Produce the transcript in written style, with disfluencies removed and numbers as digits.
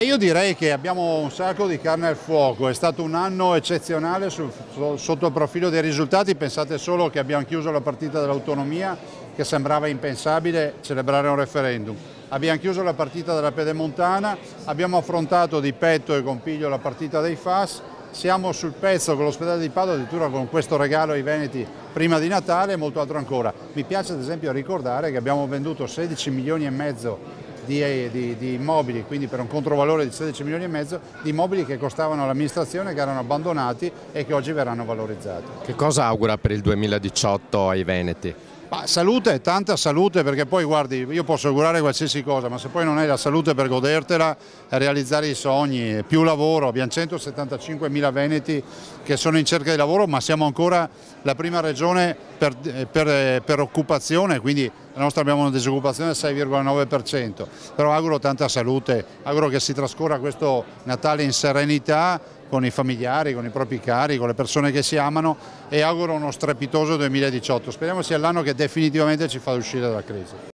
Io direi che abbiamo un sacco di carne al fuoco, è stato un anno eccezionale sotto il profilo dei risultati. Pensate solo che abbiamo chiuso la partita dell'autonomia, che sembrava impensabile celebrare un referendum. Abbiamo chiuso la partita della Pedemontana, abbiamo affrontato di petto e con piglio la partita dei FAS, siamo sul pezzo con l'ospedale di Padova, addirittura con questo regalo ai Veneti prima di Natale e molto altro ancora. Mi piace ad esempio ricordare che abbiamo venduto 16 milioni e mezzo di immobili, quindi per un controvalore di 16 milioni e mezzo di immobili che costavano all'amministrazione, che erano abbandonati e che oggi verranno valorizzati. Che cosa augura per il 2018 ai Veneti? Ma salute, tanta salute, perché poi guardi, io posso augurare qualsiasi cosa, ma se poi non hai la salute per godertela, realizzare i sogni, più lavoro. Abbiamo 175.000 veneti che sono in cerca di lavoro, ma siamo ancora la prima regione per occupazione, quindi la nostra abbiamo una disoccupazione del 6,9%, però auguro tanta salute, auguro che si trascorra questo Natale in serenità, con i familiari, con i propri cari, con le persone che si amano, e auguro uno strepitoso 2018. Speriamo sia l'anno che definitivamente ci fa uscire dalla crisi.